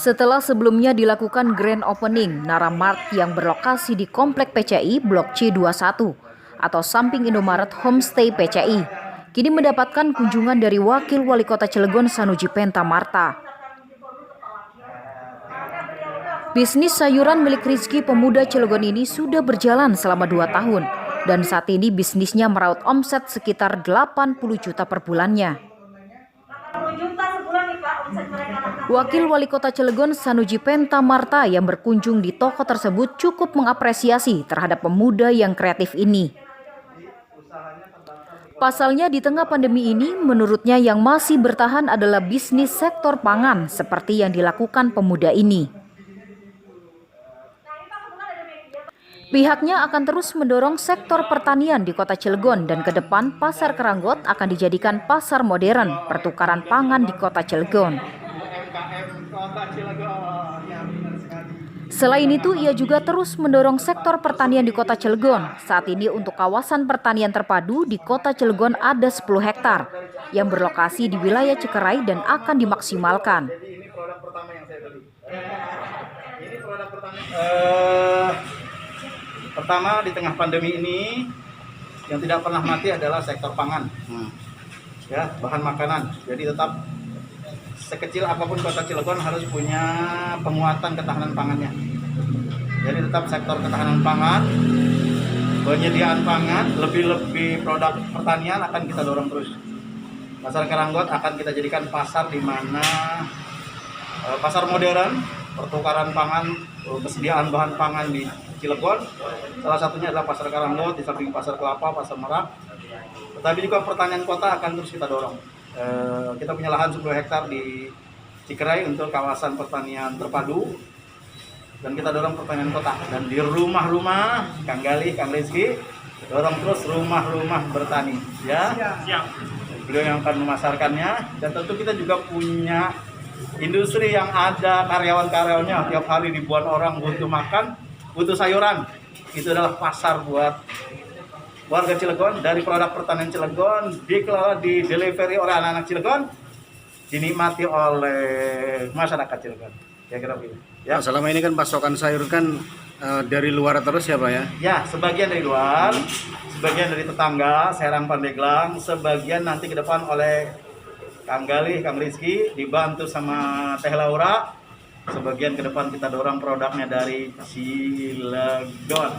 Setelah sebelumnya dilakukan grand opening Naramart yang berlokasi di Komplek PCI Blok C21 atau samping Indomaret Homestay PCI, kini mendapatkan kunjungan dari Wakil Wali Kota Cilegon Sanuji Pentamarta. Bisnis sayuran milik Rizky pemuda Cilegon ini sudah berjalan selama 2 tahun dan saat ini bisnisnya meraup omset sekitar 80 juta per bulannya. Wakil Wali Kota Cilegon Sanuji Pentamarta yang berkunjung di toko tersebut cukup mengapresiasi terhadap pemuda yang kreatif ini. Pasalnya di tengah pandemi ini, menurutnya yang masih bertahan adalah bisnis sektor pangan seperti yang dilakukan pemuda ini. Pihaknya akan terus mendorong sektor pertanian di Kota Cilegon dan ke depan Pasar Keranggot akan dijadikan pasar modern pertukaran pangan di Kota Cilegon. Selain itu, ia juga terus mendorong sektor pertanian di Kota Cilegon. Saat ini untuk kawasan pertanian terpadu di Kota Cilegon ada 10 hektar yang berlokasi di wilayah Cikerai dan akan dimaksimalkan. Pertama, di tengah pandemi ini yang tidak pernah mati adalah sektor pangan, ya, bahan makanan. Jadi tetap sekecil apapun Kota Cilegon harus punya penguatan ketahanan pangannya. Jadi tetap sektor ketahanan pangan, penyediaan pangan, lebih-lebih produk pertanian akan kita dorong terus. Pasar Keranggot akan kita jadikan pasar di mana pasar modern, pertukaran pangan, kesediaan bahan pangan di Cilegon. Salah satunya adalah Pasar Keranggot, di samping Pasar Kelapa, Pasar Merak. Tetapi juga pertanian kota akan terus kita dorong. Kita punya lahan 10 hektar di Cikerai untuk kawasan pertanian terpadu. Dan kita dorong pertanian kota. Dan di rumah-rumah, Kang Gali, Kang Rizky, dorong terus rumah-rumah bertani. Ya, siap. Beliau yang akan memasarkannya. Dan tentu kita juga punya industri yang ada karyawan-karyawannya. Tiap hari ribuan orang butuh makan, butuh sayuran. Itu adalah pasar buat warga Cilegon. Dari produk pertanian Cilegon dikelola, di delivery oleh anak-anak Cilegon, dinikmati oleh masyarakat Cilegon. Kira-kira begitu. Ya. Nah, selama ini kan pasokan sayur kan dari luar terus ya Pak ya? Ya, sebagian dari luar, sebagian dari tetangga, Serang Pandeglang, sebagian nanti ke depan oleh Kang Gali, Kang Rizky, dibantu sama Teh Laura. Sebagian ke depan kita dorong produknya dari Cilegon.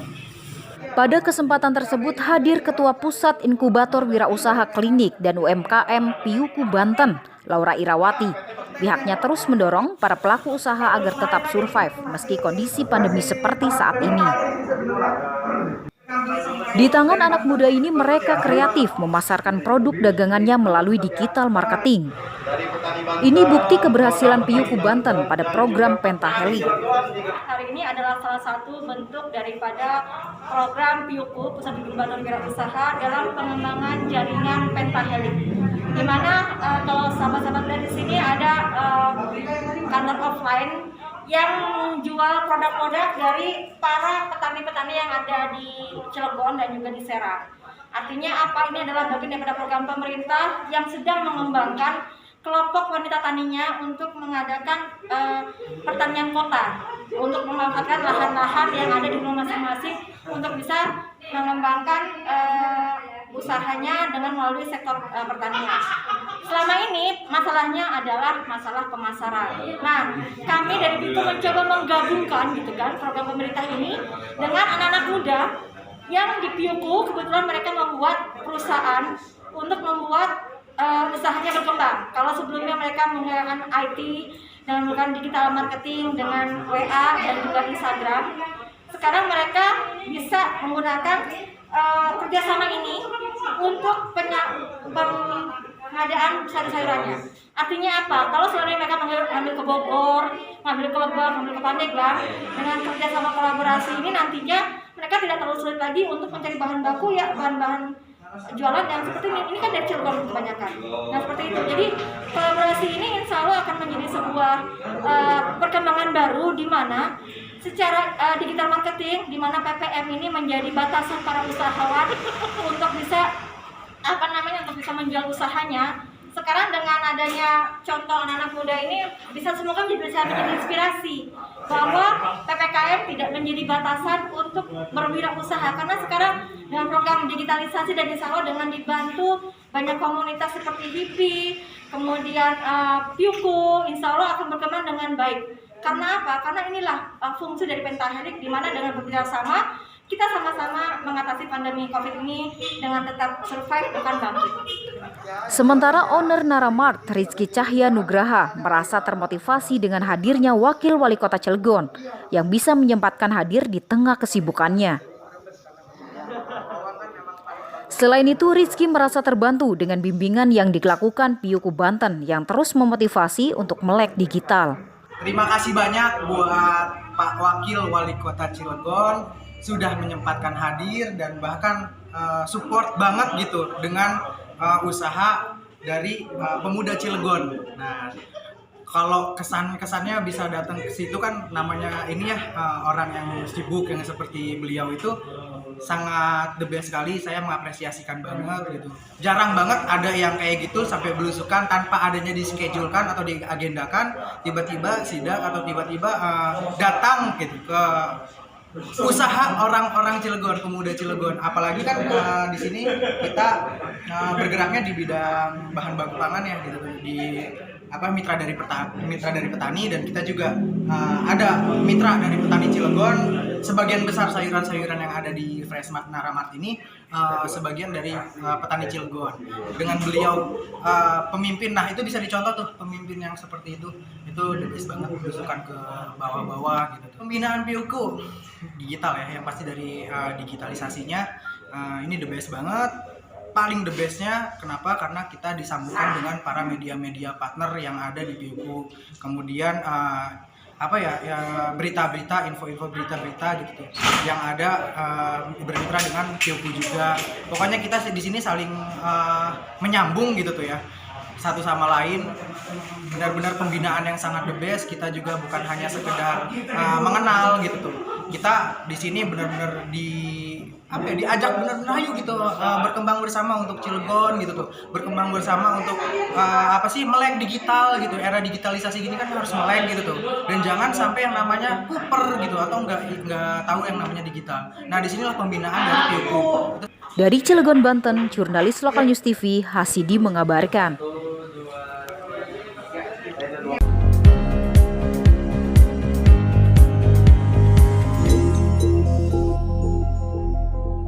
Pada kesempatan tersebut hadir Ketua Pusat Inkubator Wirausaha Klinik dan UMKM Piuku Banten, Laura Irawati. Pihaknya terus mendorong para pelaku usaha agar tetap survive meski kondisi pandemi seperti saat ini. Di tangan anak muda ini mereka kreatif memasarkan produk dagangannya melalui digital marketing. Ini bukti keberhasilan Piuku Banten pada program Pentaheli. Hari ini adalah salah satu bentuk daripada program Piuku Pusat Inkubator Wirausaha dalam pengembangan jaringan Pentaheli. Di mana kalau sahabat-sahabat lihat di sini ada kantor offline yang menjual produk-produk dari para petani-petani yang ada di Cilegon dan juga di Serang. Artinya apa? Ini adalah bagian daripada program pemerintah yang sedang mengembangkan kelompok wanita taninya untuk mengadakan pertanian kota, untuk memanfaatkan lahan-lahan yang ada di rumah masing-masing untuk bisa mengembangkan usahanya dengan melalui sektor pertanian. Selama ini masalahnya adalah masalah pemasaran. Nah, kami dari Piuku mencoba menggabungkan gitu kan program pemerintah ini dengan anak-anak muda yang di Piuku kebetulan mereka membuat perusahaan untuk membuat usahanya berkembang. Kalau sebelumnya mereka menggunakan IT dan melakukan digital marketing dengan WA dan juga Instagram, sekarang mereka bisa menggunakan kerjasama ini untuk pengadaan sayur-sayurannya. Artinya apa? Kalau sebelumnya mereka mengambil ke Bogor, mengambil ke Lebak, mengambil ke Pandeglang, dengan kerjasama kolaborasi ini nantinya mereka tidak terlalu sulit lagi untuk mencari bahan baku ya, bahan-bahan jualan yang seperti ini kan dari Cilegon kebanyakan. Nah seperti itu. Jadi kolaborasi ini insya Allah akan menjadi sebuah perkembangan baru di mana secara digital marketing, di mana PPM ini menjadi batasan para usahawan untuk bisa untuk bisa menjual usahanya. sekarang dengan adanya contoh anak-anak muda ini semoga bisa menjadi inspirasi bahwa PPKM tidak menjadi batasan untuk berwirausaha, karena sekarang dengan program digitalisasi dan insya Allah dengan dibantu banyak komunitas seperti HIPI, kemudian Piuku, insya Allah akan berkembang dengan baik. Karena apa? Karena inilah fungsi dari Pentahelix, di mana dengan bekerjasama kita sama-sama mengatasi pandemi COVID ini dengan tetap survive bukan bangkit. Sementara owner Naramart, Rizky Cahya Nugraha, merasa termotivasi dengan hadirnya Wakil Wali Kota Cilegon yang bisa menyempatkan hadir di tengah kesibukannya. Selain itu, Rizky merasa terbantu dengan bimbingan yang dilakukan Piuku Banten yang terus memotivasi untuk melek digital. Terima kasih banyak buat Pak Wakil Wali Kota Cilegon sudah menyempatkan hadir dan bahkan support banget gitu dengan usaha dari pemuda Cilegon. Nah, kalau kesannya bisa datang ke situ kan namanya ini ya orang yang sibuk yang seperti beliau itu sangat the best sekali. Saya mengapresiasikan banget gitu. Jarang banget ada yang kayak gitu sampai belusukan tanpa adanya dischedulekan atau diagendakan, tiba-tiba sidak atau tiba-tiba datang gitu ke usaha orang-orang Cilegon, pemuda Cilegon. Apalagi kan di sini kita bergeraknya di bidang bahan baku pangan ya gitu, di mitra dari petani, dan kita juga ada mitra dari petani Cilegon. Sebagian besar sayuran-sayuran yang ada di Freshmart Naramart ini sebagian dari petani Cilegon. Dengan beliau pemimpin, nah itu bisa dicontoh tuh pemimpin yang seperti itu the best banget, berusukan ke bawah-bawah gitu. Pembinaan Piuku digital ya, yang pasti dari digitalisasinya ini the best banget. Paling the bestnya kenapa? Karena kita disambungkan dengan para media-media partner yang ada di Piuku. Kemudian berita-berita, info-info berita-berita gitu yang ada bermitra dengan Piuku juga. Pokoknya kita di sini saling menyambung gitu tuh ya, satu sama lain. Benar-benar pembinaan yang sangat the best. Kita juga bukan hanya sekedar mengenal gitu tuh. Kita di sini benar-benar diajak benar-benar ayo gitu berkembang bersama untuk Cilegon gitu tuh, berkembang bersama untuk melek digital gitu. Era digitalisasi gini kan harus melek gitu tuh, dan jangan sampai yang namanya kuper gitu atau nggak tahu yang namanya digital. Nah disinilah pembinaan dari Piuku. Dari Cilegon, Banten, jurnalis Lokal News TV Hasidi mengabarkan.